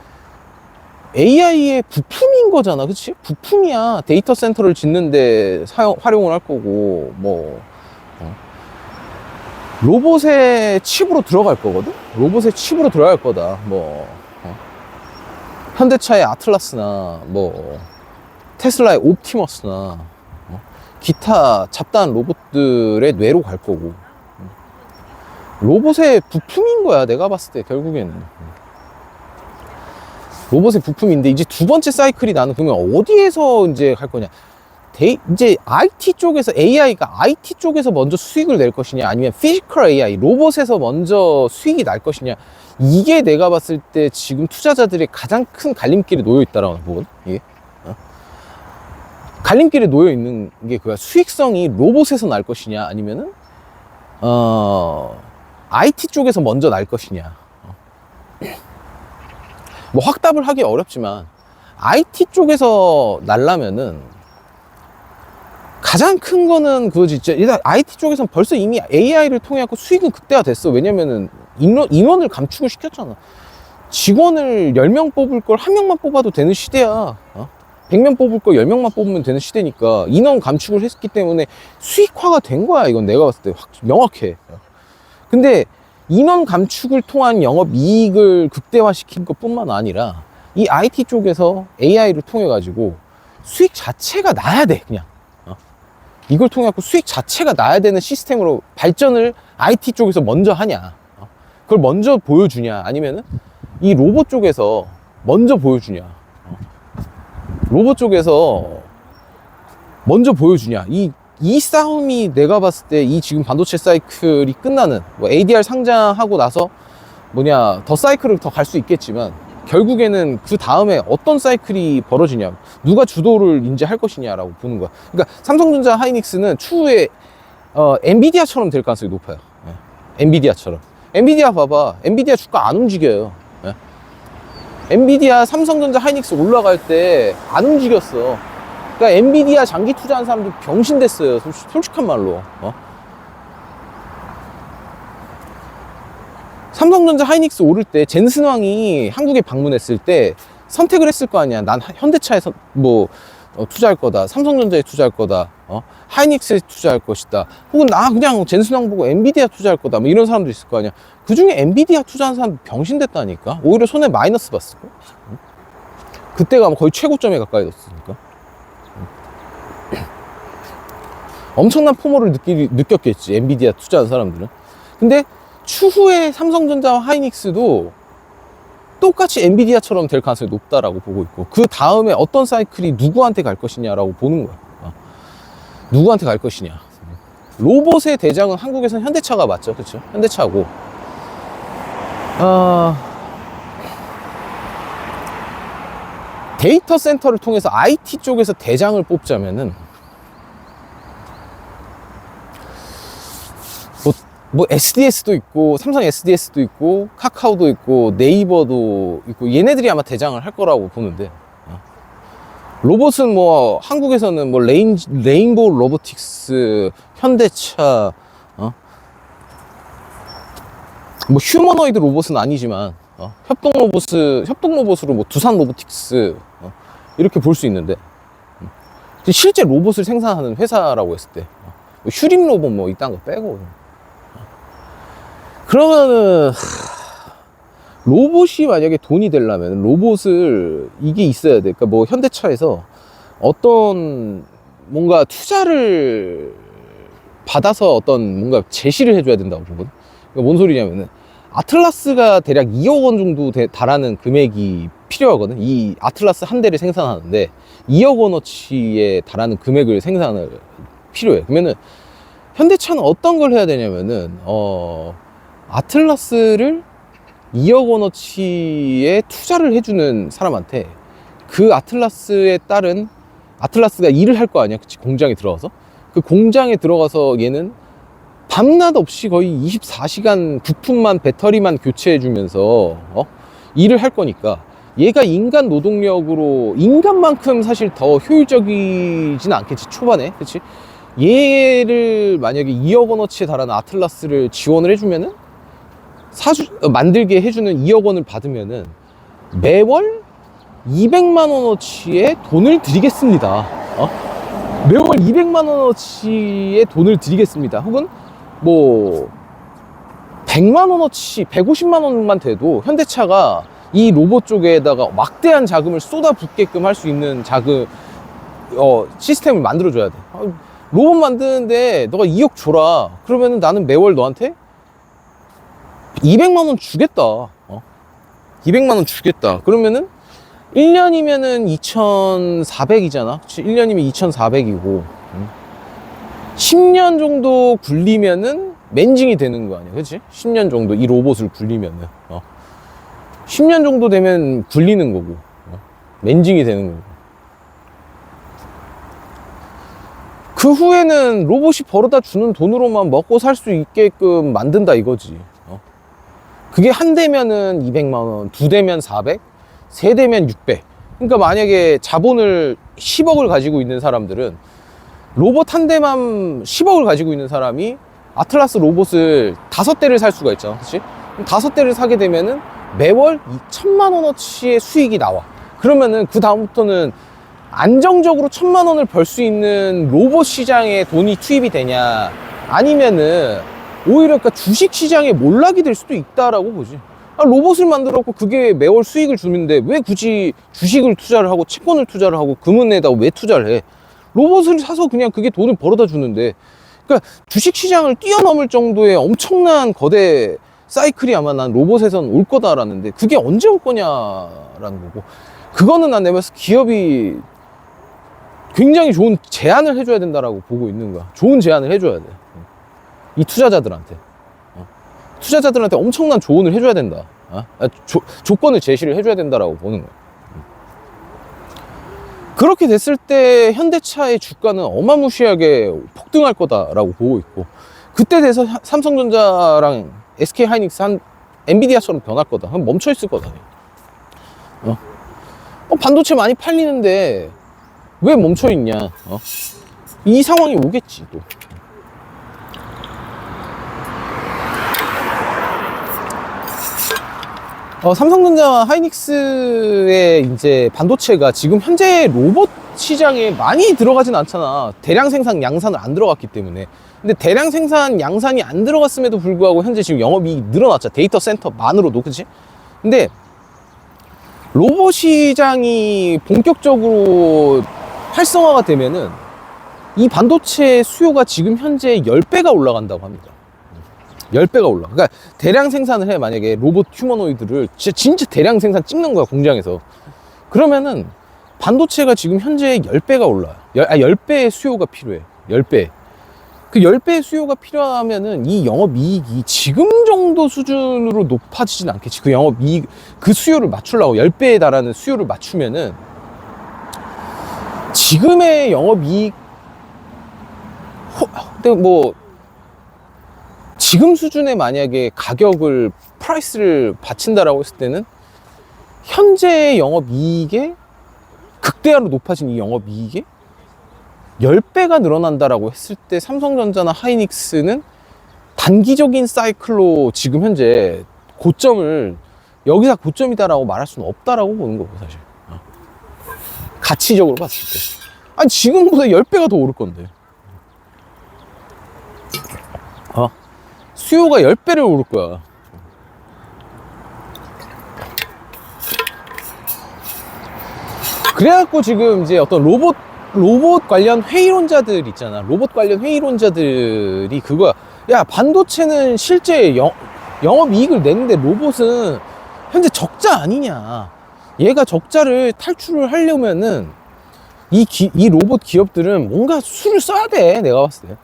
AI의 부품인 거잖아. 그치? 부품이야. 데이터 센터를 짓는데 활용을 할 거고, 뭐, 로봇의 칩으로 들어갈 거거든? 로봇의 칩으로 들어갈 거다. 뭐, 현대차의 아틀라스나, 뭐, 테슬라의 옵티머스나, 기타 잡다한 로봇들의 뇌로 갈 거고. 로봇의 부품인 거야, 내가 봤을 때, 결국에는. 로봇의 부품인데, 이제 두 번째 사이클이 나는 그러면 어디에서 이제 할 거냐. 이제 IT 쪽에서, AI가 IT 쪽에서 먼저 수익을 낼 것이냐, 아니면 피지컬 AI, 로봇에서 먼저 수익이 날 것이냐. 이게 내가 봤을 때 지금 투자자들의 가장 큰 갈림길에 놓여 있다라고 보거든, 이게. 갈림길에 놓여 있는 게 그거야. 수익성이 로봇에서 날 것이냐, 아니면은, IT 쪽에서 먼저 날 것이냐. 뭐 확답을 하기 어렵지만 IT 쪽에서 날라면은 가장 큰 거는 그거지. 일단 IT 쪽에서는 벌써 이미 AI를 통해 갖고 수익은 극대화됐어. 왜냐면은 인원을 감축을 시켰잖아. 직원을 10명 뽑을 걸 1명만 뽑아도 되는 시대야. 100명 뽑을 걸 10명만 뽑으면 되는 시대니까 인원 감축을 했기 때문에 수익화가 된 거야. 이건 내가 봤을 때 명확해. 근데 인원 감축을 통한 영업 이익을 극대화시킨 것 뿐만 아니라 이 IT 쪽에서 AI를 통해 가지고 수익 자체가 나야 돼. 그냥 이걸 통해 갖고 수익 자체가 나야 되는 시스템으로 발전을 IT 쪽에서 먼저 하냐, 그걸 먼저 보여주냐, 아니면은 이 로봇 쪽에서 먼저 보여주냐, 로봇 쪽에서 먼저 보여주냐. 이 싸움이 내가 봤을 때 이 지금 반도체 사이클이 끝나는, 뭐 ADR 상장하고 나서 더 사이클을 더 갈 수 있겠지만 결국에는 그 다음에 어떤 사이클이 벌어지냐, 누가 주도를 이제 할 것이냐라고 보는 거야. 그러니까 삼성전자 하이닉스는 추후에 엔비디아처럼 될 가능성이 높아요. 엔비디아처럼. 엔비디아 봐봐. 엔비디아 주가 안 움직여요. 엔비디아 삼성전자 하이닉스 올라갈 때 안 움직였어. 그러니까 엔비디아 장기 투자한 사람들 병신 됐어요. 솔직한 말로. 삼성전자 하이닉스 오를 때 젠슨왕이 한국에 방문했을 때 선택을 했을 거 아니야. 난 현대차에서 투자할 거다. 삼성전자에 투자할 거다. 하이닉스에 투자할 것이다. 혹은 나 그냥 젠슨왕 보고 엔비디아 투자할 거다. 뭐 이런 사람도 있을 거 아니야. 그 중에 엔비디아 투자한 사람 병신 됐다니까. 오히려 손해 마이너스 봤을 거. 그때가 거의 최고점에 가까이 됐으니까. 엄청난 포모를 느꼈겠지, 엔비디아 투자한 사람들은. 근데 추후에 삼성전자와 하이닉스도 똑같이 엔비디아처럼 될 가능성이 높다라고 보고 있고, 그 다음에 어떤 사이클이 누구한테 갈 것이냐라고 보는 거야. 누구한테 갈 것이냐. 로봇의 대장은 한국에서는 현대차가 맞죠, 그렇죠? 현대차고. 데이터 센터를 통해서 IT 쪽에서 대장을 뽑자면은 뭐 SDS도 있고, 삼성 SDS도 있고, 카카오도 있고, 네이버도 있고, 얘네들이 아마 대장을 할 거라고 보는데, 로봇은 뭐 한국에서는 뭐 레인보우 로보틱스, 현대차, 뭐 휴머노이드 로봇은 아니지만 협동 로봇으로 뭐 두산 로보틱스 이렇게 볼 수 있는데, 실제 로봇을 생산하는 회사라고 했을 때 휴림 로봇 뭐 이딴 거 빼고, 그러면은 로봇이 만약에 돈이 되려면 로봇을 이게 있어야 돼. 그러니까 뭐 현대차에서 어떤 뭔가 투자를 받아서 어떤 뭔가 제시를 해줘야 된다고 보거든. 그러니까 뭔 소리냐면은 아틀라스가 대략 2억 원 정도 달하는 금액이 필요하거든. 이 아틀라스 한 대를 생산하는데 2억 원어치에 달하는 금액을 생산을 필요해. 그러면은 현대차는 어떤 걸 해야 되냐면은 아틀라스를 2억 원어치에 투자를 해주는 사람한테 그 아틀라스에 따른, 아틀라스가 일을 할 거 아니야, 그치? 공장에 들어가서. 그 공장에 들어가서 얘는 밤낮 없이 거의 24시간 부품만, 배터리만 교체해주면서 일을 할 거니까, 얘가 인간 노동력으로 인간만큼 사실 더 효율적이진 않겠지, 초반에. 그치? 얘를 만약에 2억 원어치에 달하는 아틀라스를 지원을 해주면은 만들게 해주는 2억 원을 받으면은 매월 200만 원어치의 돈을 드리겠습니다. 매월 200만 원어치의 돈을 드리겠습니다. 혹은 뭐 100만 원어치, 150만 원만 돼도 현대차가 이 로봇 쪽에다가 막대한 자금을 쏟아붓게끔 할 수 있는 시스템을 만들어줘야 돼. 로봇 만드는데 너가 2억 줘라. 그러면은 나는 매월 너한테 200만 원 주겠다. 200만 원 주겠다. 그러면은 1년이면은 2,400이잖아. 그치? 1년이면 2,400이고 10년 정도 굴리면은 맨징이 되는 거 아니야. 그치? 10년 정도 이 로봇을 굴리면은 10년 정도 되면 굴리는 거고 맨징이 되는 거고 그 후에는 로봇이 벌어다 주는 돈으로만 먹고 살 수 있게끔 만든다 이거지. 그게 한 대면은 200만 원, 두 대면 400, 세 대면 600. 그러니까 만약에 자본을 10억을 가지고 있는 사람들은 로봇 한 대만 10억을 가지고 있는 사람이 아틀라스 로봇을 5대를 살 수가 있잖아. 그치? 5대를 사게 되면은 매월 2천만 원어치의 수익이 나와. 그러면은 그 다음부터는 안정적으로 1,000만 원을 벌 수 있는 로봇 시장에 돈이 투입이 되냐, 아니면은 오히려 그러니까 주식 시장에 몰락이 될 수도 있다라고 보지. 로봇을 만들었고 그게 매월 수익을 주는데 왜 굳이 주식을 투자를 하고 채권을 투자를 하고 금은에다가 왜 투자를 해? 로봇을 사서 그냥 그게 돈을 벌어다 주는데, 그러니까 주식 시장을 뛰어넘을 정도의 엄청난 거대 사이클이 아마 난 로봇에선 올 거다라는데 그게 언제 올 거냐라는 거고, 그거는 난 내면서 기업이 굉장히 좋은 제안을 해줘야 된다라고 보고 있는 거야. 좋은 제안을 해줘야 돼. 이 투자자들한테. 투자자들한테 엄청난 조언을 해줘야 된다. 조건을 제시를 해줘야 된다라고 보는 거야. 그렇게 됐을 때 현대차의 주가는 어마무시하게 폭등할 거다라고 보고 있고, 그때 돼서 삼성전자랑 SK 하이닉스 엔비디아처럼 변할 거다. 멈춰 있을 거다. 반도체 많이 팔리는데 왜 멈춰 있냐? 이 상황이 오겠지 또. 삼성전자와 하이닉스의 이제 반도체가 지금 현재 로봇 시장에 많이 들어가진 않잖아. 대량 생산, 양산을 안 들어갔기 때문에. 근데 대량 생산, 양산이 안 들어갔음에도 불구하고 현재 지금 영업이익이 늘어났죠. 데이터 센터만으로도, 그치? 근데 로봇 시장이 본격적으로 활성화가 되면은 이 반도체 수요가 지금 현재 10배가 올라간다고 합니다. 10배가 올라. 그러니까 대량 생산을 해. 만약에 로봇 휴머노이드를 진짜 대량 생산 찍는 거야, 공장에서. 그러면은 반도체가 지금 현재 10배가 올라요. 10배의 수요가 필요해. 10배. 그 10배의 수요가 필요하면은 이 영업이익이 지금 정도 수준으로 높아지진 않겠지. 그 영업이익, 그 수요를 맞추려고 10배에 달하는 수요를 맞추면은 지금의 영업이익, 근데 뭐 지금 수준의 만약에 가격을, 프라이스를 바친다라고 했을 때는 현재의 영업이익에 극대화로 높아진 이 영업이익에 10배가 늘어난다라고 했을 때 삼성전자나 하이닉스는 단기적인 사이클로 지금 현재 고점을, 여기가 고점이다라고 말할 수는 없다라고 보는 거고, 사실. 가치적으로 봤을 때. 아니, 지금보다 10배가 더 오를 건데. 수요가 10배를 오를 거야. 그래갖고 지금 이제 어떤 로봇 관련 회의론자들 있잖아. 로봇 관련 회의론자들이 그거야. 야, 반도체는 실제 영업이익을 내는데 로봇은 현재 적자 아니냐. 얘가 적자를 탈출을 하려면은 이 로봇 기업들은 뭔가 수를 써야 돼. 내가 봤을 때.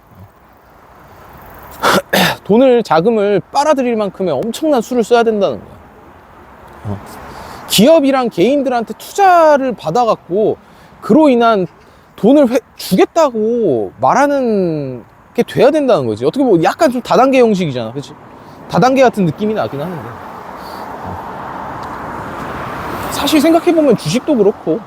자금을 빨아들일 만큼의 엄청난 수를 써야 된다는 거야. 기업이랑 개인들한테 투자를 받아갖고 그로 인한 돈을 주겠다고 말하는 게 돼야 된다는 거지. 어떻게 보면 약간 좀 다단계 형식이잖아. 그치? 다단계 같은 느낌이 나긴 하는데. 사실 생각해보면 주식도 그렇고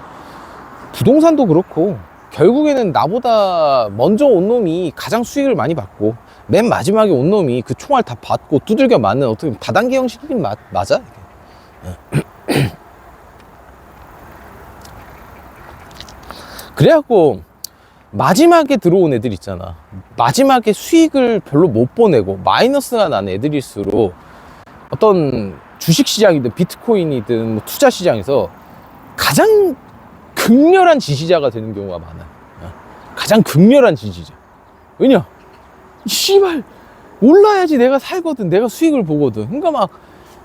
부동산도 그렇고 결국에는 나보다 먼저 온 놈이 가장 수익을 많이 받고 맨 마지막에 온 놈이 그 총알 다 받고 두들겨 맞는 어떻게 다단계 형식이긴 맞아. 그래갖고 마지막에 들어온 애들 있잖아. 마지막에 수익을 별로 못 보내고 마이너스가 난 애들일수록 어떤 주식시장이든 비트코인이든 뭐 투자시장에서 가장 극렬한 지지자가 되는 경우가 많아. 가장 극렬한 지지자. 왜냐? 씨발 올라야지 내가 살거든, 내가 수익을 보거든. 그러니까 막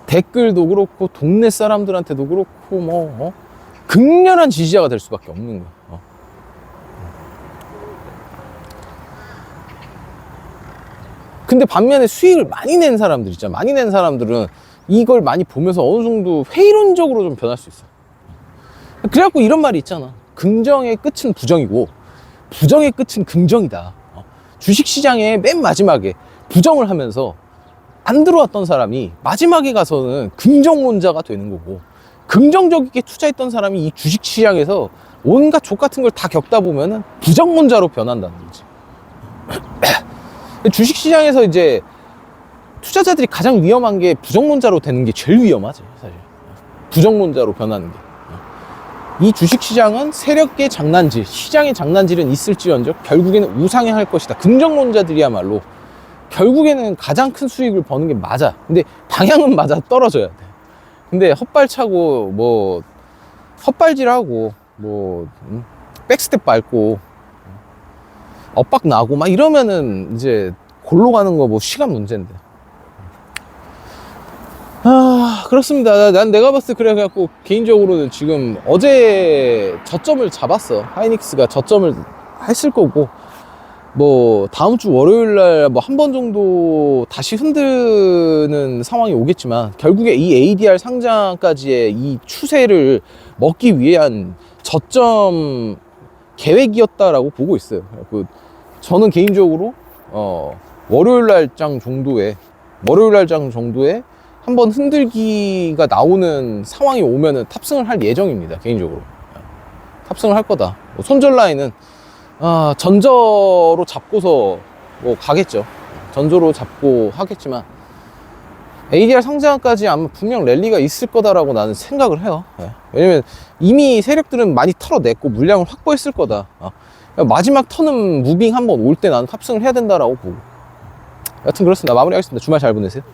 댓글도 그렇고 동네 사람들한테도 그렇고 뭐 극렬한 지지자가 될 수밖에 없는 거야. 근데 반면에 수익을 많이 낸 사람들 있잖아. 많이 낸 사람들은 이걸 많이 보면서 어느 정도 회의론적으로 좀 변할 수 있어. 그래갖고 이런 말이 있잖아. 긍정의 끝은 부정이고 부정의 끝은 긍정이다. 주식시장의 맨 마지막에 부정을 하면서 안 들어왔던 사람이 마지막에 가서는 긍정론자가 되는 거고, 긍정적이게 투자했던 사람이 이 주식시장에서 온갖 족 같은 걸 다 겪다 보면은 부정론자로 변한다는 거지. 주식시장에서 이제 투자자들이 가장 위험한 게 부정론자로 되는 게 제일 위험하지, 사실. 부정론자로 변하는 게. 이 주식시장은 세력의 장난질, 시장의 장난질은 있을지언정 결국에는 우상향할 것이다. 긍정론자들이야말로 결국에는 가장 큰 수익을 버는 게 맞아. 근데 방향은 맞아 떨어져야 돼. 근데 헛발차고 뭐 헛발질하고 뭐 백스텝 밟고 엇박 나고 막 이러면은 이제 골로 가는 거 뭐 시간 문제인데. 그렇습니다. 내가 봤을 때 그래갖고 개인적으로는 지금 어제 저점을 잡았어. 하이닉스가 저점을 했을 거고, 뭐 다음 주 월요일 날 뭐 한 번 정도 다시 흔드는 상황이 오겠지만, 결국에 이 ADR 상장까지의 이 추세를 먹기 위한 저점 계획이었다라고 보고 있어요. 저는 개인적으로 월요일 날장 정도에 한번 흔들기가 나오는 상황이 오면은 탑승을 할 예정입니다. 개인적으로 탑승을 할 거다. 손절 라인은 전저로 잡고서 뭐 가겠죠. 전저로 잡고 하겠지만 ADR 상장까지 아마 분명 랠리가 있을 거다라고 나는 생각을 해요. 왜냐면 이미 세력들은 많이 털어냈고 물량을 확보했을 거다. 마지막 턴은 무빙 한번 올 때 나는 탑승을 해야 된다라고 보고. 여튼 그렇습니다. 마무리하겠습니다. 주말 잘 보내세요.